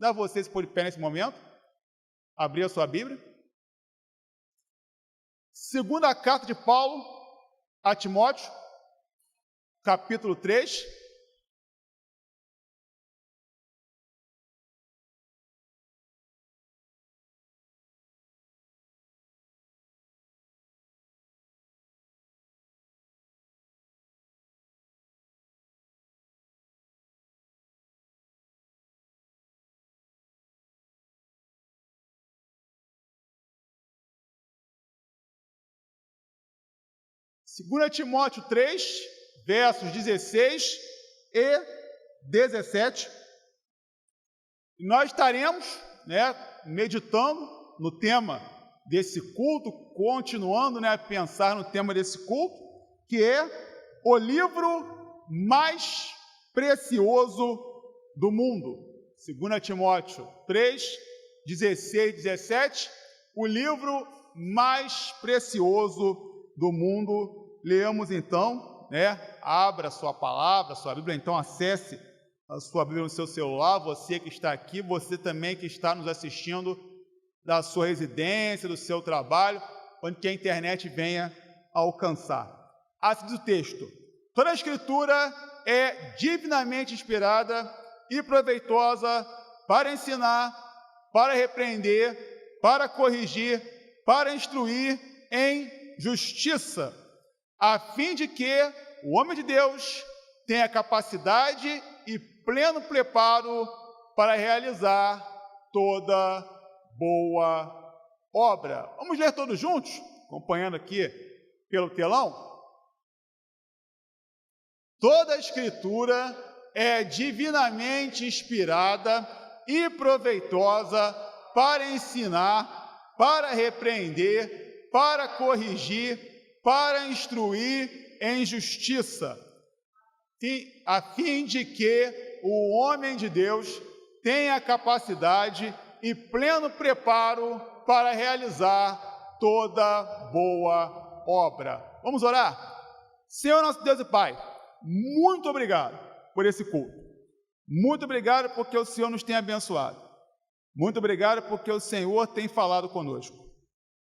Dá você esse pôr de pé nesse momento. Abrir a sua Bíblia. Segunda carta de Paulo a Timóteo, capítulo 3. Segunda Timóteo 3, versos 16 e 17. E nós estaremos, meditando no tema desse culto, continuando, a pensar no tema desse culto, que é o livro mais precioso do mundo. 2 Timóteo 3, 16 e 17, o livro mais precioso do mundo. Leamos então, abra a sua palavra, a sua Bíblia, então acesse a sua Bíblia no seu celular, você que está aqui, você também que está nos assistindo da sua residência, do seu trabalho, onde que a internet venha a alcançar. Assim diz o texto: toda a Escritura é divinamente inspirada e proveitosa para ensinar, para repreender, para corrigir, para instruir em justiça, a fim de que o homem de Deus tenha capacidade e pleno preparo para realizar toda boa obra. Vamos ler todos juntos, acompanhando aqui pelo telão? Toda a Escritura é divinamente inspirada e proveitosa para ensinar, para repreender, para corrigir, para instruir em justiça, a fim de que o homem de Deus tenha capacidade e pleno preparo para realizar toda boa obra. Vamos orar? Senhor nosso Deus e Pai, muito obrigado por esse culto. Muito obrigado porque o Senhor nos tem abençoado. Muito obrigado porque o Senhor tem falado conosco.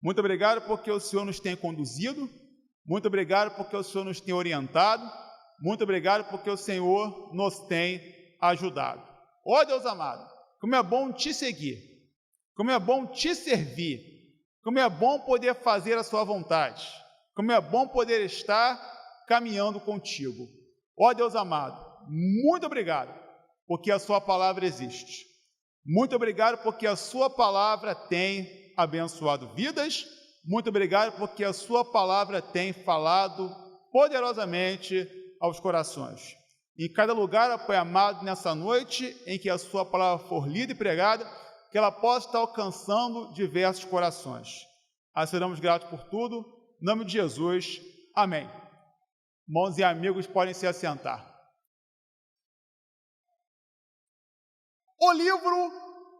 Muito obrigado porque o Senhor nos tem conduzido. Muito obrigado porque o Senhor nos tem orientado. Muito obrigado porque o Senhor nos tem ajudado. Ó Deus amado, como é bom te seguir, como é bom te servir, como é bom poder fazer a sua vontade, como é bom poder estar caminhando contigo. Ó Deus amado, muito obrigado porque a sua palavra existe. Muito obrigado porque a sua palavra tem abençoado vidas. Muito obrigado porque a sua palavra tem falado poderosamente aos corações. Em cada lugar, Pai amado, nessa noite em que a sua palavra for lida e pregada, que ela possa estar alcançando diversos corações. Assim seremos gratos por tudo. Em nome de Jesus. Amém. Irmãos e amigos, podem se assentar. O livro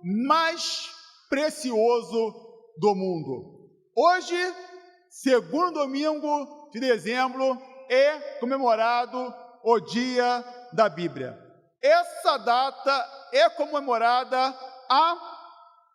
mais precioso do mundo. Hoje, segundo domingo de dezembro, é comemorado o Dia da Bíblia. Essa data é comemorada há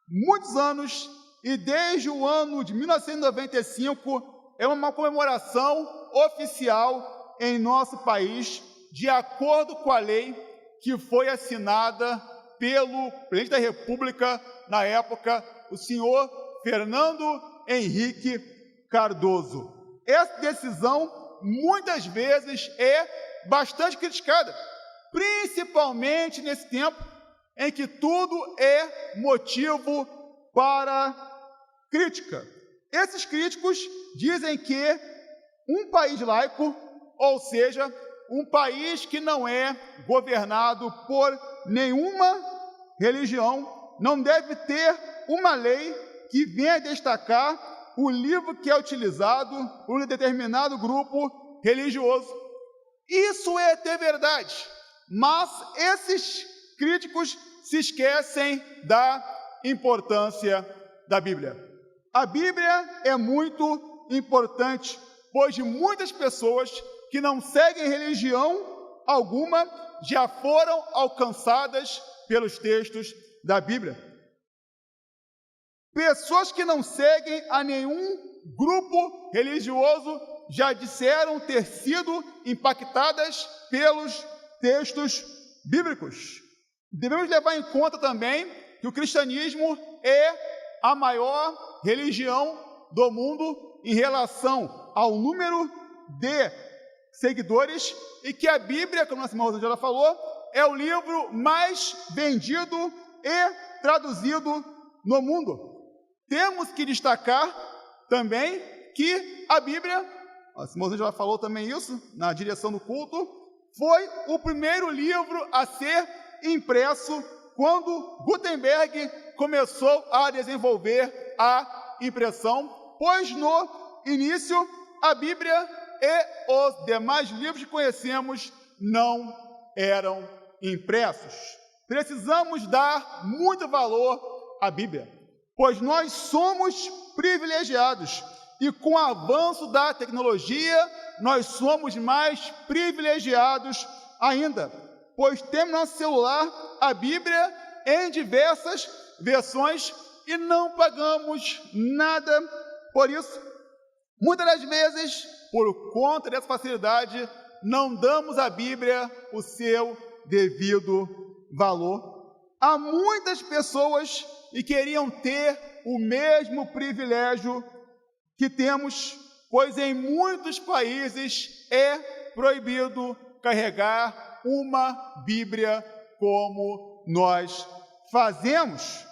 muitos anos e desde o ano de 1995 é uma comemoração oficial em nosso país, de acordo com a lei que foi assinada pelo presidente da República na época, o senhor Fernando Henrique Cardoso. Essa decisão muitas vezes é bastante criticada, principalmente nesse tempo em que tudo é motivo para crítica. Esses críticos dizem que um país laico, ou seja, um país que não é governado por nenhuma religião, não deve ter uma lei que venha destacar o livro que é utilizado por um determinado grupo religioso. Isso é até verdade, mas esses críticos se esquecem da importância da Bíblia. A Bíblia é muito importante, pois de muitas pessoas que não seguem religião alguma já foram alcançadas pelos textos da Bíblia. Pessoas que não seguem a nenhum grupo religioso já disseram ter sido impactadas pelos textos bíblicos. Devemos levar em conta também que o cristianismo é a maior religião do mundo em relação ao número de seguidores e que a Bíblia, como a nossa irmã Rosângela falou, é o livro mais vendido e traduzido no mundo. Temos que destacar também que a Bíblia, a irmã Rosângela falou também isso na direção do culto, foi o primeiro livro a ser impresso quando Gutenberg começou a desenvolver a impressão, pois no início a Bíblia e os demais livros que conhecemos não eram impressos. Precisamos dar muito valor à Bíblia, pois nós somos privilegiados e com o avanço da tecnologia nós somos mais privilegiados ainda, pois temos no nosso celular a Bíblia em diversas versões e não pagamos nada por isso. Muitas das vezes, por conta dessa facilidade, não damos à Bíblia o seu devido valor. Há muitas pessoas que queriam ter o mesmo privilégio que temos, pois em muitos países é proibido carregar uma Bíblia como nós fazemos.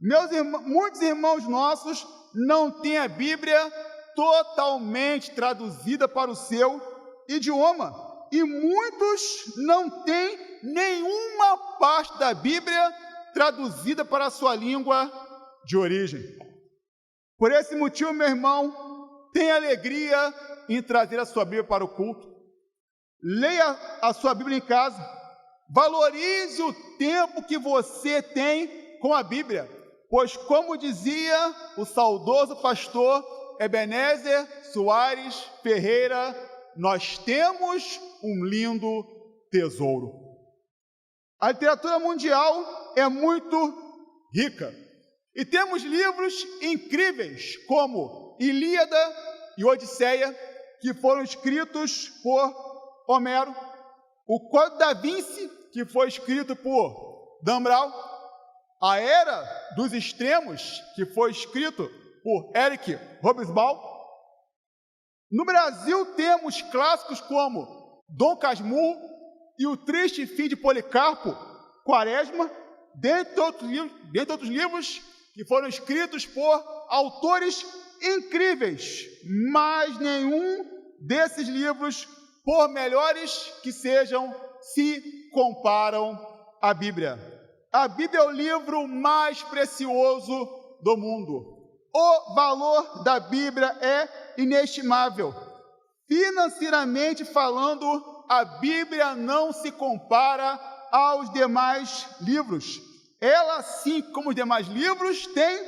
Muitos irmãos nossos não têm a Bíblia totalmente traduzida para o seu idioma e muitos não têm nenhuma parte da Bíblia traduzida para a sua língua de origem. Por esse motivo, meu irmão, tenha alegria em trazer a sua Bíblia para o culto. Leia a sua Bíblia em casa. Valorize o tempo que você tem com a Bíblia, pois, como dizia o saudoso pastor Ebenezer Soares Ferreira, nós temos um lindo tesouro. A literatura mundial é muito rica e temos livros incríveis como Ilíada e Odisseia, que foram escritos por Homero, o Código da Vinci, que foi escrito por Dan Brown, A Era dos Extremos, que foi escrito por Eric Hobsbawm. No Brasil temos clássicos como Dom Casmurro e O Triste Fim de Policarpo Quaresma, dentre outros livros que foram escritos por autores incríveis, mas nenhum desses livros, por melhores que sejam, se comparam à Bíblia. A Bíblia é o livro mais precioso do mundo. O valor da Bíblia é inestimável. Financeiramente falando, a Bíblia não se compara aos demais livros. Ela, assim como os demais livros, tem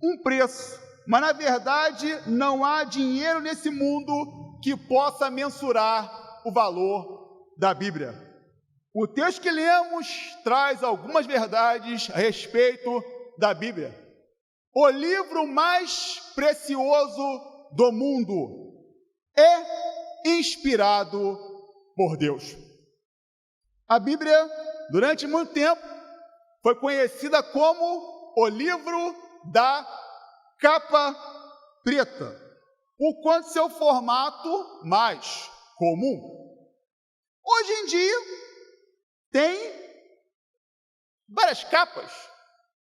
um preço. Mas, na verdade, não há dinheiro nesse mundo que possa mensurar o valor da Bíblia. O texto que lemos traz algumas verdades a respeito da Bíblia. O livro mais precioso do mundo é inspirado por Deus. A Bíblia, durante muito tempo, foi conhecida como o livro da capa preta, por quanto seu formato mais comum. Hoje em dia, tem várias capas.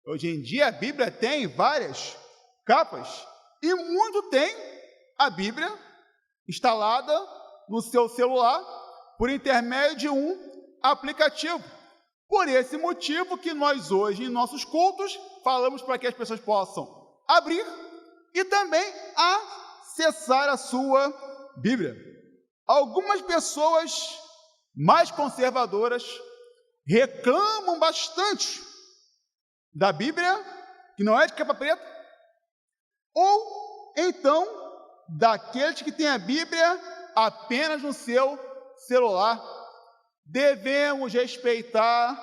Hoje em dia, a Bíblia tem várias capas. E muito tem a Bíblia instalada no seu celular por intermédio de um aplicativo. Por esse motivo que nós hoje, em nossos cultos, falamos para que as pessoas possam abrir e também acessar a sua Bíblia. Algumas pessoas mais conservadoras reclamam bastante da Bíblia, que não é de capa preta, ou então daqueles que têm a Bíblia apenas no seu celular. Devemos respeitar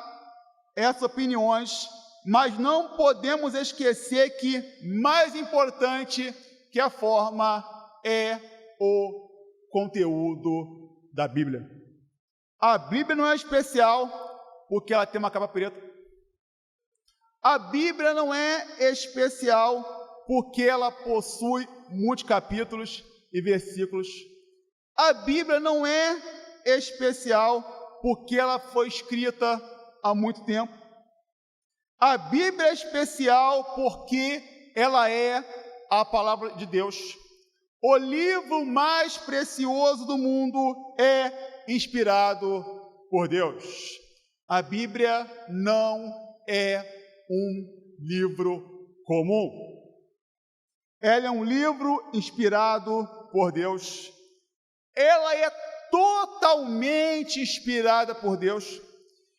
essas opiniões mas não podemos esquecer que mais importante que a forma é o conteúdo da Bíblia. A Bíblia não é especial porque ela tem uma capa preta. A Bíblia não é especial porque ela possui muitos capítulos e versículos. A Bíblia não é especial porque ela foi escrita há muito tempo. A Bíblia é especial porque ela é a palavra de Deus. O livro mais precioso do mundo é inspirado por Deus. A Bíblia não é um livro comum. Ela é um livro inspirado por Deus. Ela é totalmente inspirada por Deus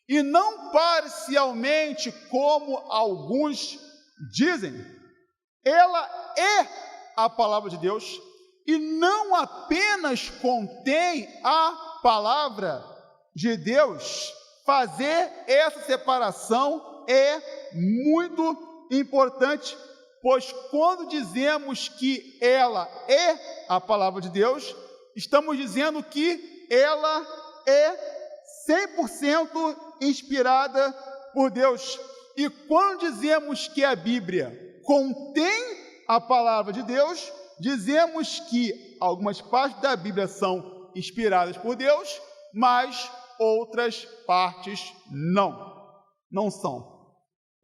e não parcialmente, como alguns dizem. Ela é a palavra de Deus e não apenas contém a palavra de Deus. Fazer essa separação é muito importante, pois quando dizemos que ela é a palavra de Deus, estamos dizendo que ela é 100% inspirada por Deus. E quando dizemos que a Bíblia contém a palavra de Deus, dizemos que algumas partes da Bíblia são inspiradas por Deus, mas outras partes não são.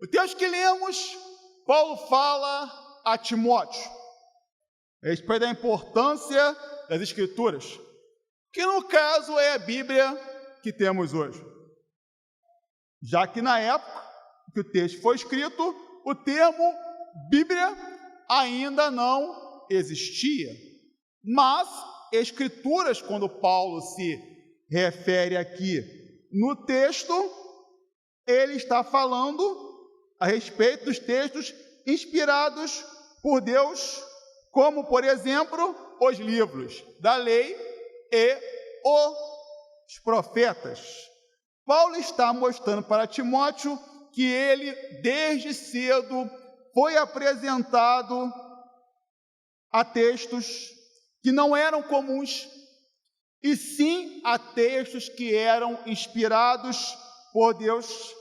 O texto que lemos, Paulo fala a Timóteo a respeito da importância das Escrituras, que no caso é a Bíblia que temos hoje. Já que na época que o texto foi escrito, o termo Bíblia ainda não existia. Mas Escrituras, quando Paulo se refere aqui no texto, ele está falando a respeito dos textos inspirados por Deus, como, por exemplo, os livros da lei e os profetas. Paulo está mostrando para Timóteo que ele, desde cedo, foi apresentado a textos que não eram comuns, e sim a textos que eram inspirados por Deus.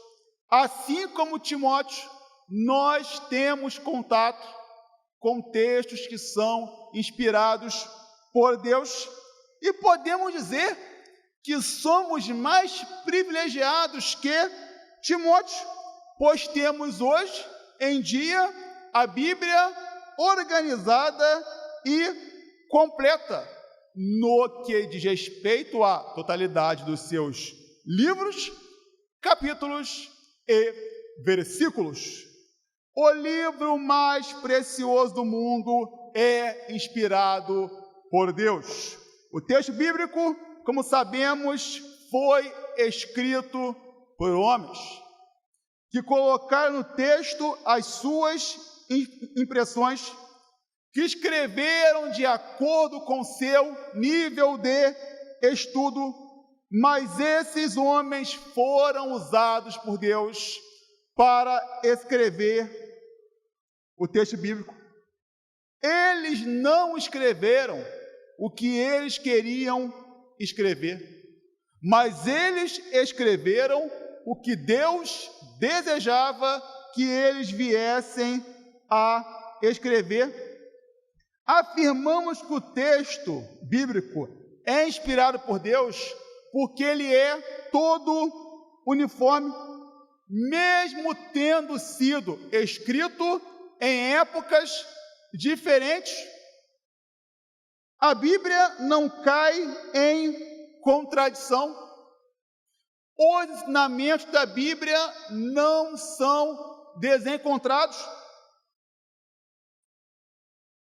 Assim como Timóteo, nós temos contato com textos que são inspirados por Deus e podemos dizer que somos mais privilegiados que Timóteo, pois temos hoje em dia a Bíblia organizada e completa no que diz respeito à totalidade dos seus livros, capítulos e versículos. O livro mais precioso do mundo é inspirado por Deus. O texto bíblico, como sabemos, foi escrito por homens que colocaram no texto as suas impressões, que escreveram de acordo com seu nível de estudo, mas esses homens foram usados por Deus para escrever o texto bíblico. Eles não escreveram o que eles queriam escrever, mas eles escreveram o que Deus desejava que eles viessem a escrever. Afirmamos que o texto bíblico é inspirado por Deus porque ele é todo uniforme, mesmo tendo sido escrito em épocas diferentes. A Bíblia não cai em contradição. Os ensinamentos da Bíblia não são desencontrados.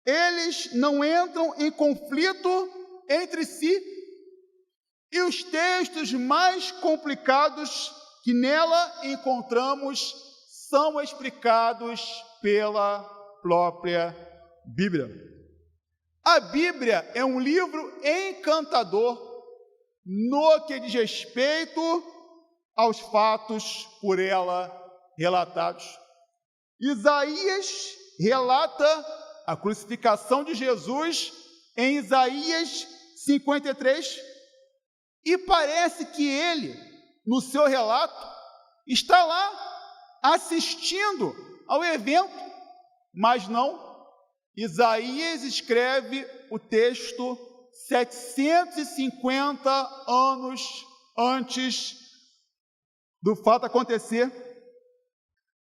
Eles não entram em conflito entre si. E os textos mais complicados que nela encontramos são explicados pela própria Bíblia. A Bíblia é um livro encantador no que diz respeito aos fatos por ela relatados. Isaías relata a crucificação de Jesus em Isaías 53, e parece que ele, no seu relato, está lá assistindo ao evento, mas não. Isaías escreve o texto 750 anos antes do fato acontecer.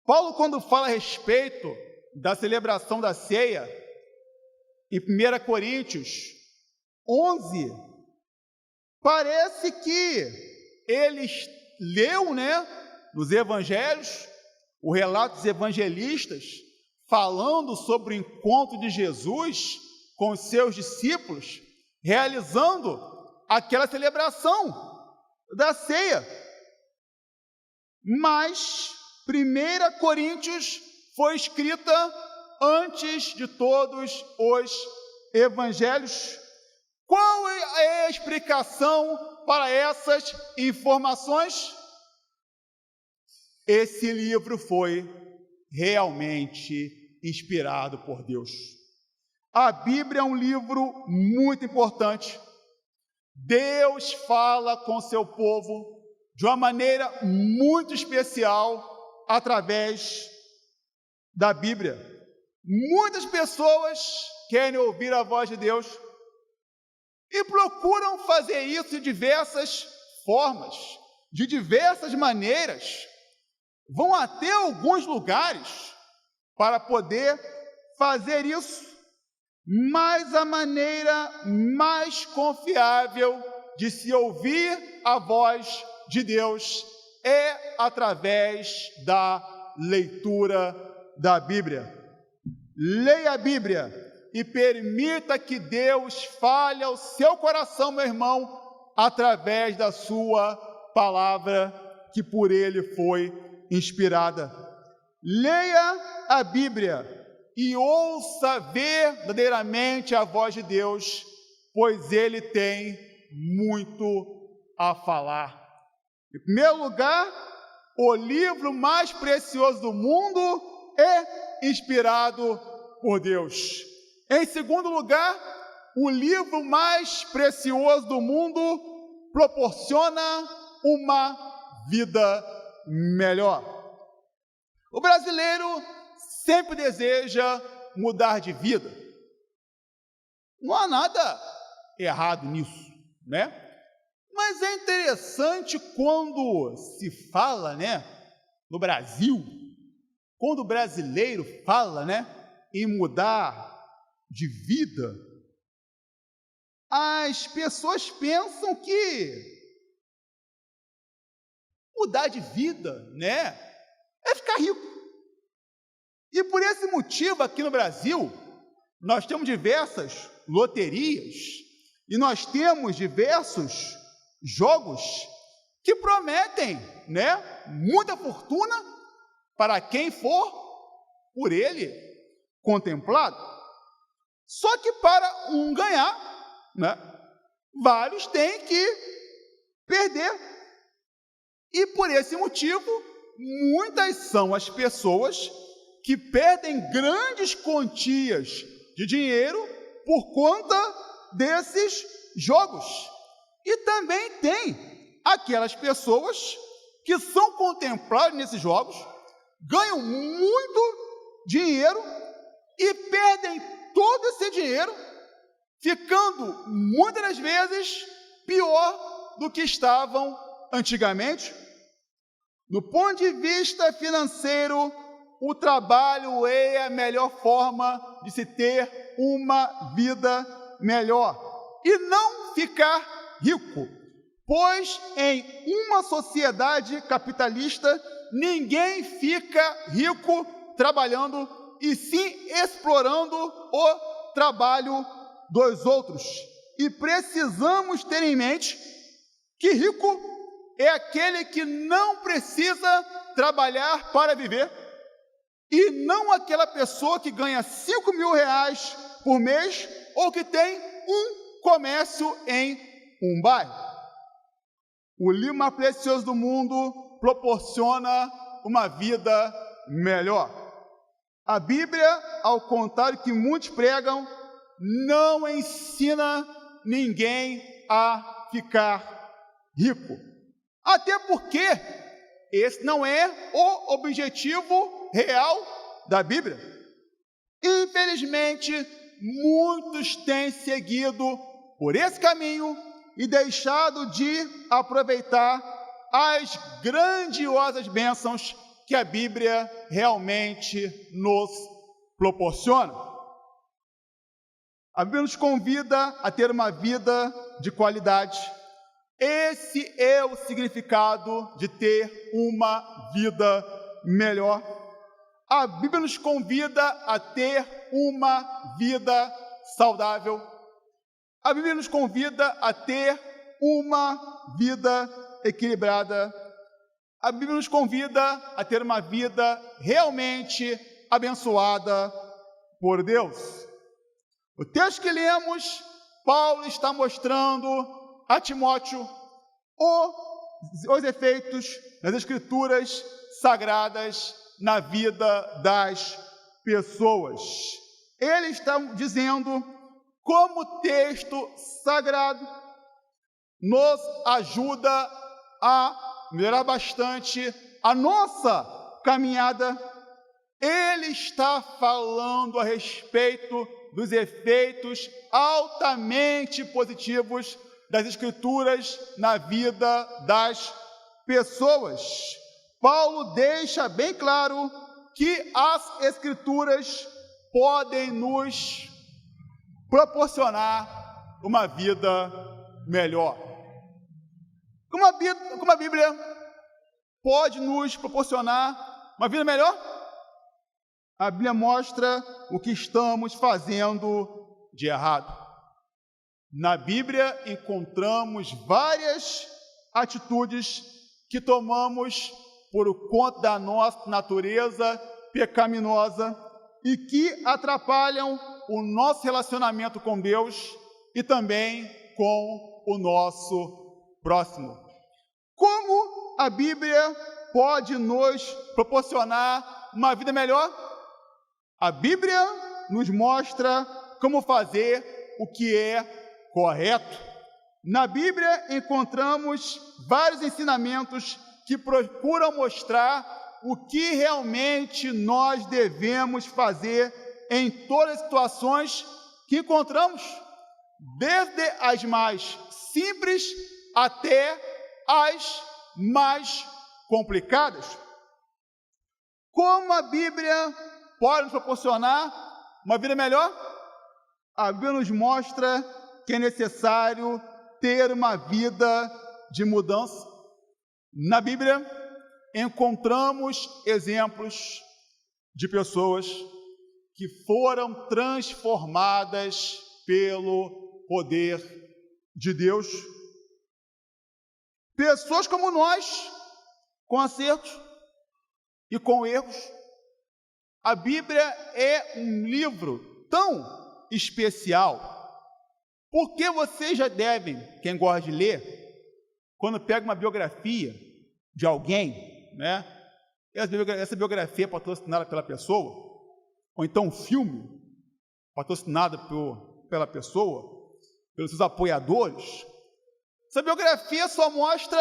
Paulo, quando fala a respeito da celebração da ceia, em 1 Coríntios 11, parece que ele leu, nos evangelhos, o relato dos evangelistas, falando sobre o encontro de Jesus com os seus discípulos, realizando aquela celebração da ceia. Mas 1 Coríntios foi escrita antes de todos os evangelhos. Qual é a explicação para essas informações? Esse livro foi realmente inspirado por Deus. A Bíblia é um livro muito importante. Deus fala com seu povo de uma maneira muito especial através da Bíblia. Muitas pessoas querem ouvir a voz de Deus e procuram fazer isso de diversas formas, de diversas maneiras. Vão até alguns lugares para poder fazer isso, mas a maneira mais confiável de se ouvir a voz de Deus é através da leitura da Bíblia. Leia a Bíblia e permita que Deus fale ao seu coração, meu irmão, através da sua palavra, que por Ele foi inspirada. Leia a Bíblia e ouça verdadeiramente a voz de Deus, pois Ele tem muito a falar. Em primeiro lugar, o livro mais precioso do mundo é inspirado por Deus. Em segundo lugar, o livro mais precioso do mundo proporciona uma vida melhor. O brasileiro sempre deseja mudar de vida. Não há nada errado nisso, Mas é interessante quando se fala, no Brasil, quando o brasileiro fala, em mudar de vida, as pessoas pensam que mudar de vida, é ficar rico. E por esse motivo, aqui no Brasil, nós temos diversas loterias e nós temos diversos jogos que prometem, muita fortuna para quem for por ele contemplado. Só que para um ganhar, vários têm que perder. E por esse motivo, muitas são as pessoas que perdem grandes quantias de dinheiro por conta desses jogos. E também tem aquelas pessoas que são contempladas nesses jogos, ganham muito dinheiro e perdem todo esse dinheiro, ficando muitas das vezes pior do que estavam antigamente. Do ponto de vista financeiro, o trabalho é a melhor forma de se ter uma vida melhor e não ficar rico, pois em uma sociedade capitalista ninguém fica rico trabalhando e sim explorando o trabalho dos outros. E precisamos ter em mente que rico é aquele que não precisa trabalhar para viver, e não aquela pessoa que ganha 5 mil reais por mês ou que tem um comércio em um bairro. O livro mais precioso do mundo proporciona uma vida melhor. A Bíblia, ao contrário que muitos pregam, não ensina ninguém a ficar rico. Até porque esse não é o objetivo real da Bíblia. Infelizmente, muitos têm seguido por esse caminho e deixado de aproveitar as grandiosas bênçãos que a Bíblia realmente nos proporciona. A Bíblia nos convida a ter uma vida de qualidade. Esse é o significado de ter uma vida melhor. A Bíblia nos convida a ter uma vida saudável. A Bíblia nos convida a ter uma vida equilibrada. A Bíblia nos convida a ter uma vida realmente abençoada por Deus. O texto que lemos, Paulo está mostrando a Timóteo os efeitos das Escrituras sagradas na vida das pessoas. Ele está dizendo como o texto sagrado nos ajuda a melhorar bastante a nossa caminhada. Ele está falando a respeito dos efeitos altamente positivos das Escrituras na vida das pessoas. Paulo deixa bem claro que as Escrituras podem nos proporcionar uma vida melhor. Como a Bíblia pode nos proporcionar uma vida melhor? A Bíblia mostra o que estamos fazendo de errado. Na Bíblia encontramos várias atitudes que tomamos por conta da nossa natureza pecaminosa e que atrapalham o nosso relacionamento com Deus e também com o nosso próximo. Como a Bíblia pode nos proporcionar uma vida melhor? A Bíblia nos mostra como fazer o que é correto. Na Bíblia encontramos vários ensinamentos que procuram mostrar o que realmente nós devemos fazer em todas as situações que encontramos, desde as mais simples até as mais complicadas. Como a Bíblia pode nos proporcionar uma vida melhor? A Bíblia nos mostra que é necessário ter uma vida de mudança. Na Bíblia, encontramos exemplos de pessoas que foram transformadas pelo poder de Deus. Pessoas como nós, com acertos e com erros. A Bíblia é um livro tão especial, porque vocês já devem, quem gosta de ler, quando pega uma biografia de alguém, né? Essa biografia é patrocinada pela pessoa, ou então um filme patrocinado pela pessoa, pelos seus apoiadores. Essa biografia só mostra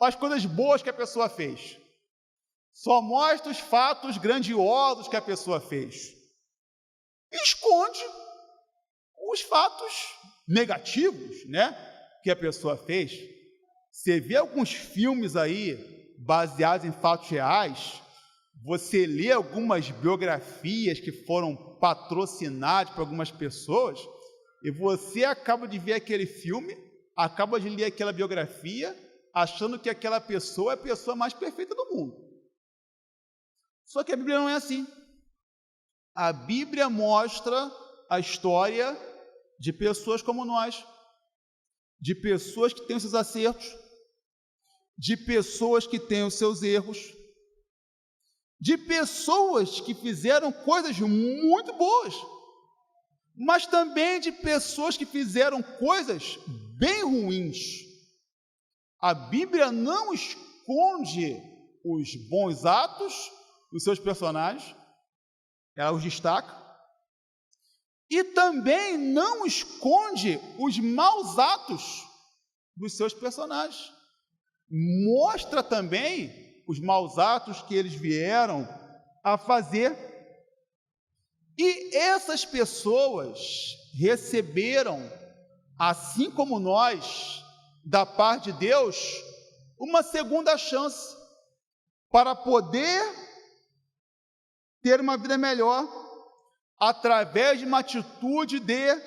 as coisas boas que a pessoa fez. Só mostra os fatos grandiosos que a pessoa fez. E esconde os fatos negativos, né, que a pessoa fez. Você vê alguns filmes aí baseados em fatos reais, você lê algumas biografias que foram patrocinadas por algumas pessoas, e você acaba de ver aquele filme, acaba de ler aquela biografia, achando que aquela pessoa é a pessoa mais perfeita do mundo. Só que a Bíblia não é assim. A Bíblia mostra a história de pessoas como nós, de pessoas que têm os seus acertos, de pessoas que têm os seus erros, de pessoas que fizeram coisas muito boas, mas também de pessoas que fizeram coisas bem ruins. A Bíblia não esconde os bons atos dos seus personagens, ela os destaca, e também não esconde os maus atos dos seus personagens. Mostra também os maus atos que eles vieram a fazer. E essas pessoas receberam, assim como nós, da parte de Deus, uma segunda chance para poder ter uma vida melhor através de uma atitude de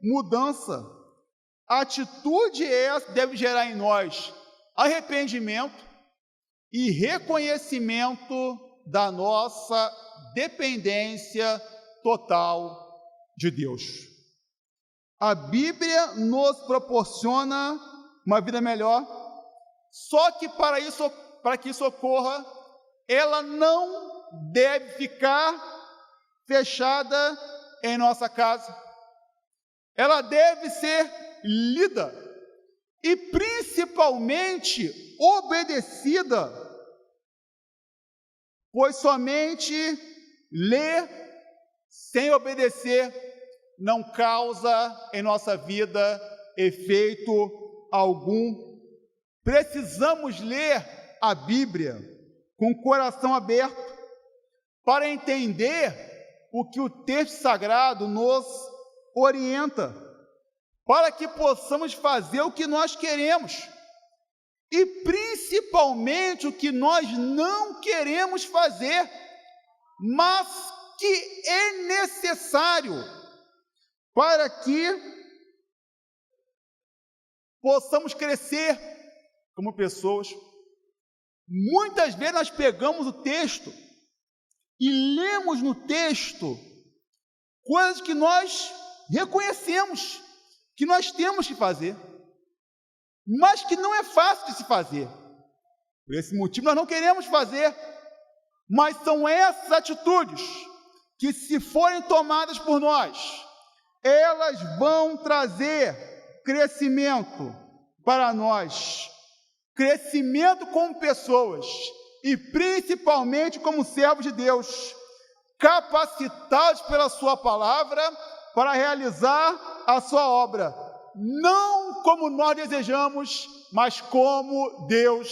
mudança. A atitude essa deve gerar em nós arrependimento e reconhecimento da nossa dependência total de Deus. A Bíblia nos proporciona uma vida melhor, só que para que isso ocorra, ela não deve ficar fechada em nossa casa. Ela deve ser lida e principalmente obedecida, pois somente ler sem obedecer não causa em nossa vida efeito algum. Precisamos ler a Bíblia com o coração aberto para entender o que o texto sagrado nos orienta, para que possamos fazer o que nós queremos e principalmente o que nós não queremos fazer, mas que é necessário para que possamos crescer como pessoas. Muitas vezes nós pegamos o texto e lemos no texto coisas que nós reconhecemos que nós temos que fazer, mas que não é fácil de se fazer. Por esse motivo nós não queremos fazer, mas são essas atitudes que, se forem tomadas por nós, elas vão trazer crescimento para nós, crescimento como pessoas e principalmente como servos de Deus, capacitados pela sua palavra para realizar a sua obra, não como nós desejamos, mas como Deus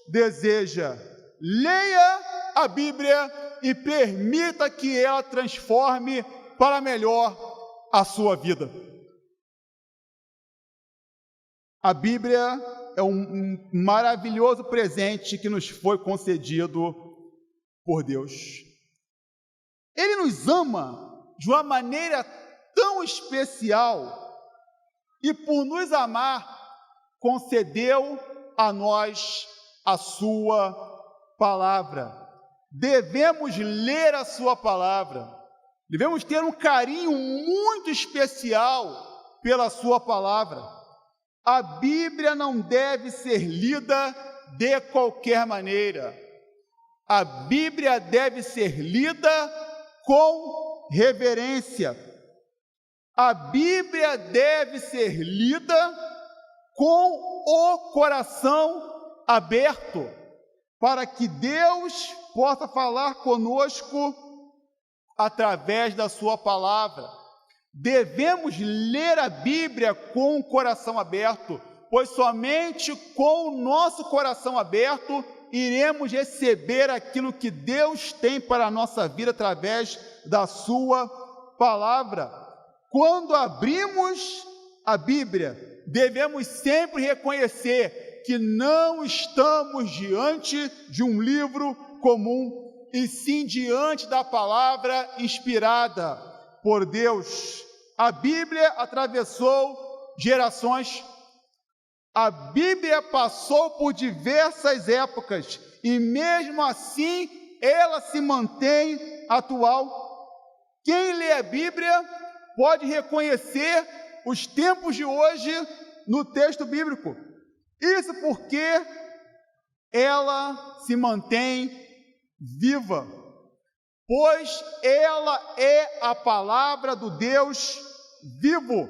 deseja. Leia a Bíblia e permita que ela transforme para melhor a sua vida. A Bíblia é um maravilhoso presente que nos foi concedido por Deus. Ele nos ama de uma maneira tão especial e, por nos amar, concedeu a nós a sua palavra. Devemos ler a sua palavra, devemos ter um carinho muito especial pela sua palavra. A Bíblia não deve ser lida de qualquer maneira. A Bíblia deve ser lida com reverência. A Bíblia deve ser lida com o coração aberto, para que Deus possa falar conosco através da sua palavra. Devemos ler a Bíblia com o coração aberto, pois somente com o nosso coração aberto iremos receber aquilo que Deus tem para a nossa vida através da sua palavra. Quando abrimos a Bíblia, devemos sempre reconhecer que não estamos diante de um livro comum, e sim diante da palavra inspirada por Deus. A Bíblia atravessou gerações, a Bíblia passou por diversas épocas, e mesmo assim ela se mantém atual. Quem lê a Bíblia pode reconhecer os tempos de hoje no texto bíblico. Isso porque ela se mantém viva, pois ela é a palavra do Deus vivo.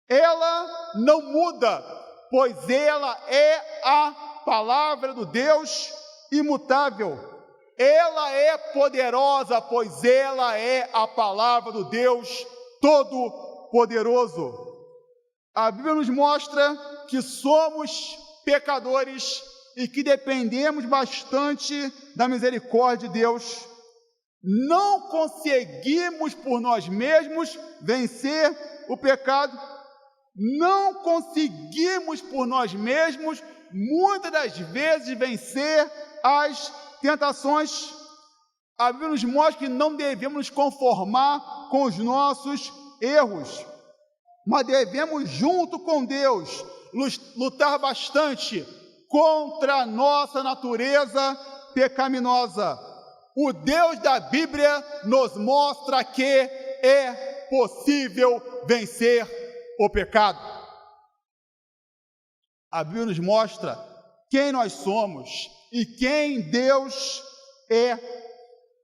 Ela não muda, pois ela é a palavra do Deus imutável. Ela é poderosa, pois ela é a palavra do Deus Todo-Poderoso. A Bíblia nos mostra que somos pecadores e que dependemos bastante da misericórdia de Deus. Não conseguimos por nós mesmos vencer o pecado. Não conseguimos por nós mesmos, muitas das vezes, vencer as tentações. A Bíblia nos mostra que não devemos nos conformar com os nossos erros, mas devemos, junto com Deus, lutar bastante contra a nossa natureza pecaminosa. O Deus da Bíblia nos mostra que é possível vencer o pecado. A Bíblia nos mostra quem nós somos e quem Deus é.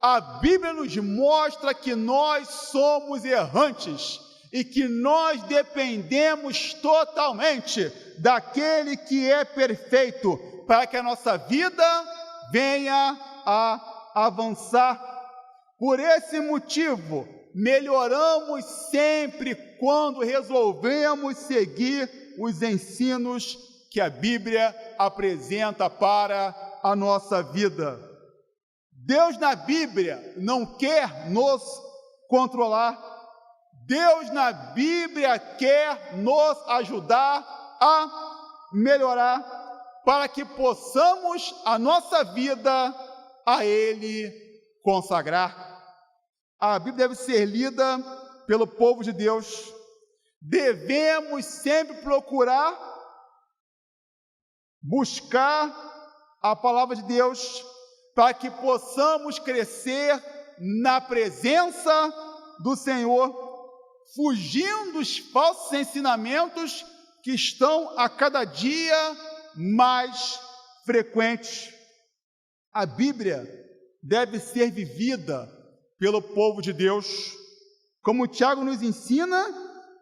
A Bíblia nos mostra que nós somos errantes e que nós dependemos totalmente daquele que é perfeito para que a nossa vida venha a avançar. Por esse motivo, melhoramos sempre quando resolvemos seguir os ensinos que a Bíblia apresenta para a nossa vida. Deus na Bíblia não quer nos controlar. Deus na Bíblia quer nos ajudar a melhorar, para que possamos a nossa vida a Ele consagrar. A Bíblia deve ser lida pelo povo de Deus. Devemos sempre procurar buscar a palavra de Deus para que possamos crescer na presença do Senhor, fugindo dos falsos ensinamentos que estão a cada dia mais frequentes. A Bíblia deve ser vivida pelo povo de Deus, como Tiago nos ensina,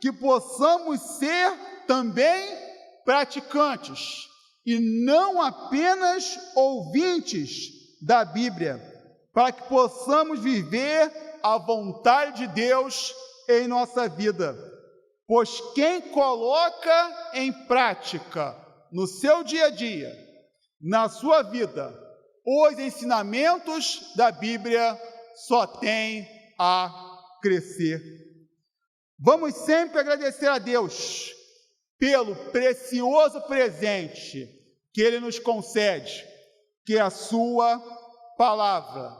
que possamos ser também praticantes e não apenas ouvintes da Bíblia, para que possamos viver a vontade de Deus em nossa vida. Pois quem coloca em prática no seu dia a dia, na sua vida, os ensinamentos da Bíblia, só tem a crescer. Vamos sempre agradecer a Deus pelo precioso presente que Ele nos concede, que é a sua palavra.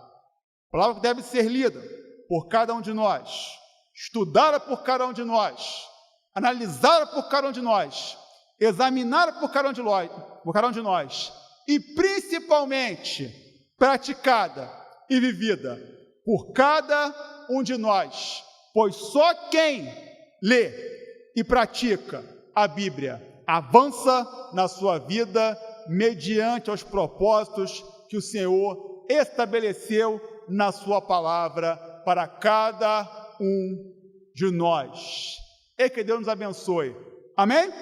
Palavra que deve ser lida por cada um de nós, estudada por cada um de nós, analisada por cada um de nós, examinada por cada um de nós, e principalmente praticada e vivida por cada um de nós, pois só quem lê e pratica a Bíblia avança na sua vida mediante os propósitos que o Senhor estabeleceu na sua palavra para cada um de nós. E que Deus nos abençoe. Amém?